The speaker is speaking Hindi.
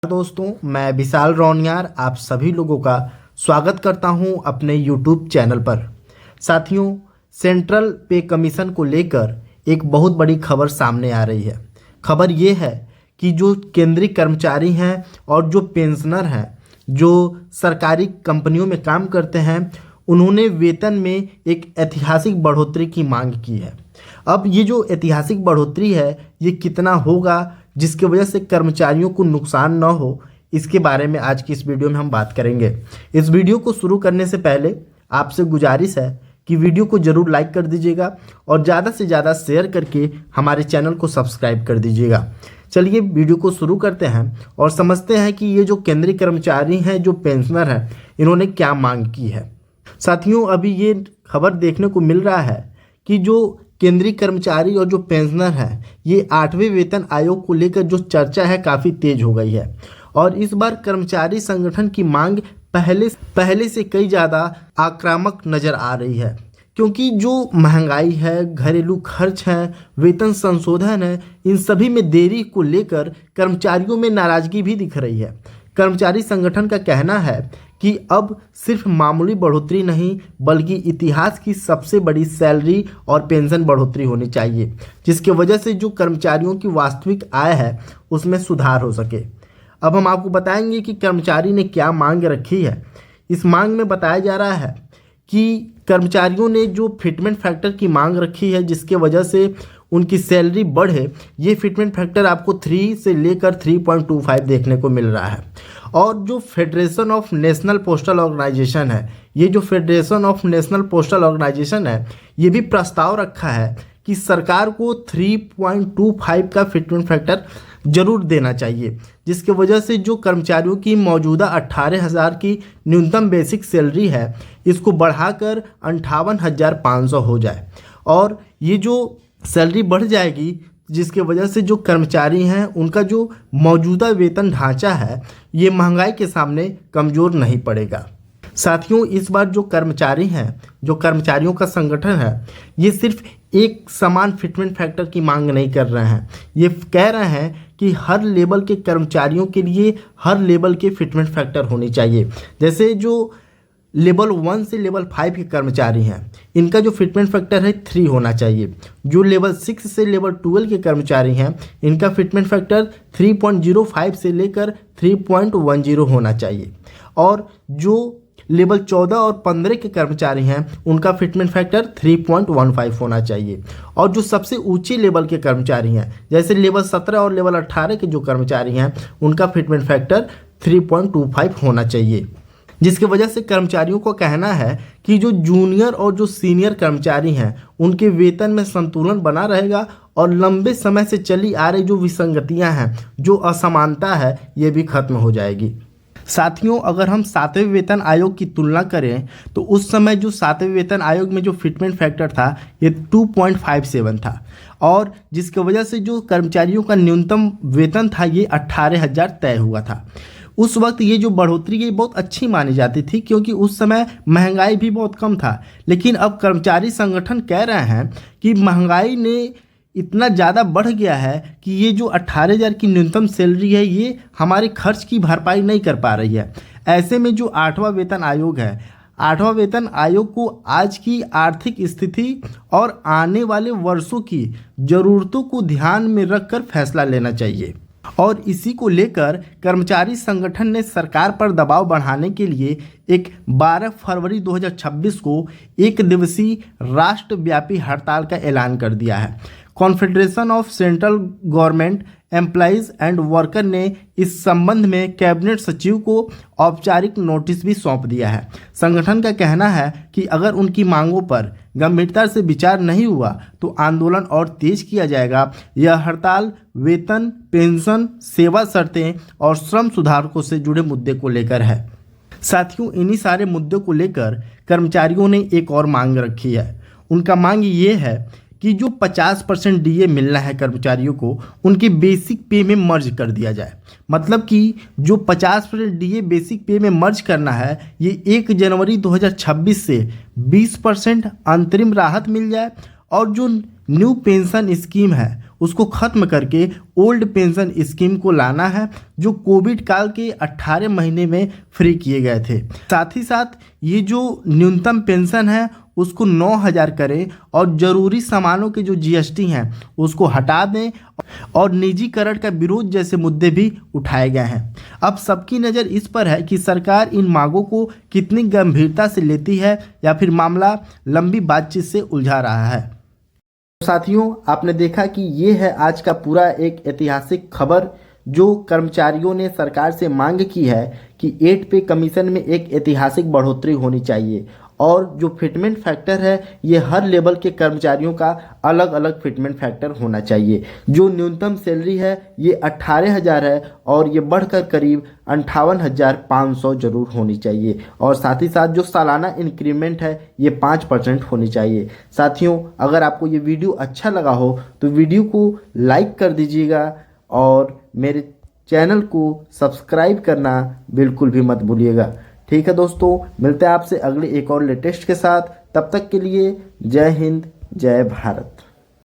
दोस्तों, मैं विशाल रौनियार आप सभी लोगों का स्वागत करता हूं अपने YouTube चैनल पर। साथियों, सेंट्रल पे कमीशन को लेकर एक बहुत बड़ी खबर सामने आ रही है। खबर ये है कि जो केंद्रीय कर्मचारी हैं और जो पेंशनर हैं, जो सरकारी कंपनियों में काम करते हैं, उन्होंने वेतन में एक ऐतिहासिक बढ़ोतरी की मांग की है। अब ये जो ऐतिहासिक बढ़ोतरी है, ये कितना होगा जिसकी वजह से कर्मचारियों को नुकसान न हो, इसके बारे में आज की इस वीडियो में हम बात करेंगे। इस वीडियो को शुरू करने से पहले आपसे गुजारिश है कि वीडियो को ज़रूर लाइक कर दीजिएगा और ज़्यादा से ज़्यादा शेयर करके हमारे चैनल को सब्सक्राइब कर दीजिएगा। चलिए वीडियो को शुरू करते हैं और समझते हैं कि ये जो केंद्रीय कर्मचारी हैं, जो पेंशनर हैं, इन्होंने क्या मांग की है। साथियों, अभी ये खबर देखने को मिल रहा है कि जो केंद्रीय कर्मचारी और जो पेंशनर हैं, ये 8वें वेतन आयोग को लेकर जो चर्चा है काफ़ी तेज हो गई है और इस बार कर्मचारी संगठन की मांग पहले से कई ज़्यादा आक्रामक नज़र आ रही है, क्योंकि जो महंगाई है, घरेलू खर्च है, वेतन संशोधन है, इन सभी में देरी को लेकर कर्मचारियों में नाराज़गी भी दिख रही है। कर्मचारी संगठन का कहना है कि अब सिर्फ मामूली बढ़ोतरी नहीं, बल्कि इतिहास की सबसे बड़ी सैलरी और पेंशन बढ़ोतरी होनी चाहिए, जिसकी वजह से जो कर्मचारियों की वास्तविक आय है उसमें सुधार हो सके। अब हम आपको बताएंगे कि कर्मचारी ने क्या मांग रखी है। इस मांग में बताया जा रहा है कि कर्मचारियों ने जो फिटमेंट फैक्टर की मांग रखी है, जिसके वजह से उनकी सैलरी बढ़े, ये फिटमेंट फैक्टर आपको 3 से लेकर 3.25 देखने को मिल रहा है। और जो federation of national postal organisation है, ये जो federation of national postal organisation है, ये भी प्रस्ताव रखा है कि सरकार को 3.25 का फिटमेंट फैक्टर जरूर देना चाहिए, जिसकी वजह से जो कर्मचारियों की मौजूदा 18,000 की न्यूनतम बेसिक सैलरी है, इसको बढ़ाकर 58,500 हो जाए। और ये जो सैलरी बढ़ जाएगी, जिसके वजह से जो कर्मचारी हैं उनका जो मौजूदा वेतन ढांचा है, ये महंगाई के सामने कमज़ोर नहीं पड़ेगा। साथियों, इस बार जो कर्मचारी हैं, जो कर्मचारियों का संगठन है, ये सिर्फ एक समान फिटमेंट फैक्टर की मांग नहीं कर रहे हैं। ये कह रहे हैं कि हर लेवल के कर्मचारियों के लिए हर लेवल के फिटमेंट फैक्टर होनी चाहिए। जैसे जो लेवल 1 से लेवल 5 के कर्मचारी हैं, इनका जो फिटमेंट फैक्टर है 3 होना चाहिए। जो लेवल 6 से लेवल 12 के कर्मचारी हैं, इनका फिटमेंट फैक्टर 3.05 से लेकर 3.10 होना चाहिए। और जो लेवल 14 और 15 के कर्मचारी हैं, उनका फिटमेंट फैक्टर 3.15 होना चाहिए। और जो सबसे ऊंचे लेवल के कर्मचारी हैं, जैसे लेवल 17 और लेवल 18 के जो कर्मचारी हैं, उनका फिटमेंट फैक्टर 3.25 होना चाहिए। जिसकी वजह से कर्मचारियों को कहना है कि जो जूनियर और जो सीनियर कर्मचारी हैं, उनके वेतन में संतुलन बना रहेगा और लंबे समय से चली आ रही जो विसंगतियां हैं, जो असमानता है, ये भी खत्म हो जाएगी। साथियों, अगर हम 7वें वेतन आयोग की तुलना करें तो उस समय जो 7वें वेतन आयोग में जो फिटमेंट फैक्टर था, ये 2.57 था और जिसकी वजह से जो कर्मचारियों का न्यूनतम वेतन था, ये 18,000 तय हुआ था। उस वक्त ये जो बढ़ोतरी ये बहुत अच्छी मानी जाती थी, क्योंकि उस समय महंगाई भी बहुत कम था। लेकिन अब कर्मचारी संगठन कह रहे हैं कि महंगाई ने इतना ज़्यादा बढ़ गया है कि ये जो 18,000 की न्यूनतम सैलरी है, ये हमारे खर्च की भरपाई नहीं कर पा रही है। ऐसे में जो 8वां वेतन आयोग है, 8वां वेतन आयोग को आज की आर्थिक स्थिति और आने वाले वर्षों की ज़रूरतों को ध्यान में रखकर फैसला लेना चाहिए। और इसी को लेकर कर्मचारी संगठन ने सरकार पर दबाव बढ़ाने के लिए एक 12 फरवरी 2026 को एक दिवसीय राष्ट्रव्यापी हड़ताल का ऐलान कर दिया है। Confederation of central government employees and worker ने इस संबंध में कैबिनेट सचिव को औपचारिक नोटिस भी सौंप दिया है। संगठन का कहना है कि अगर उनकी मांगों पर गंभीरता से विचार नहीं हुआ तो आंदोलन और तेज किया जाएगा। यह हड़ताल वेतन, पेंशन, सेवा शर्तें और श्रम सुधारकों से जुड़े मुद्दे को लेकर है। साथियों, इन्हीं सारे मुद्दों को लेकर कर्मचारियों ने एक और मांग रखी है। उनका मांग ये है कि जो 50% डीए मिलना है कर्मचारियों को, उनके बेसिक पे में मर्ज कर दिया जाए। मतलब कि जो 50% डीए बेसिक पे में मर्ज करना है, ये 1 जनवरी 2026 से 20% अंतरिम राहत मिल जाए और जो न्यू पेंशन स्कीम है उसको ख़त्म करके ओल्ड पेंशन स्कीम को लाना है, जो कोविड काल के 18 महीने में फ्री किए गए थे। साथ ही साथ ये जो न्यूनतम पेंशन है उसको 9,000 करें और ज़रूरी सामानों के जो जीएसटी हैं उसको हटा दें और निजीकरण का विरोध जैसे मुद्दे भी उठाए गए हैं। अब सबकी नज़र इस पर है कि सरकार इन मांगों को कितनी गंभीरता से लेती है या फिर मामला लंबी बातचीत से उलझा रहा है। साथियों, आपने देखा कि ये है आज का पूरा एक ऐतिहासिक खबर, जो कर्मचारियों ने सरकार से मांग की है कि 8 पे कमीशन में एक ऐतिहासिक बढ़ोतरी होनी चाहिए और जो फिटमेंट फैक्टर है ये हर लेवल के कर्मचारियों का अलग अलग फिटमेंट फैक्टर होना चाहिए। जो न्यूनतम सैलरी है ये 18,000 है और ये बढ़कर करीब 58,500 जरूर होनी चाहिए और साथ ही साथ जो सालाना इंक्रीमेंट है ये 5% होनी चाहिए। साथियों, अगर आपको ये वीडियो अच्छा लगा हो तो वीडियो को लाइक कर दीजिएगा और मेरे चैनल को सब्सक्राइब करना बिल्कुल भी मत भूलिएगा। ठीक है दोस्तों, मिलते हैं आपसे अगले एक और लेटेस्ट के साथ। तब तक के लिए जय हिंद, जय भारत।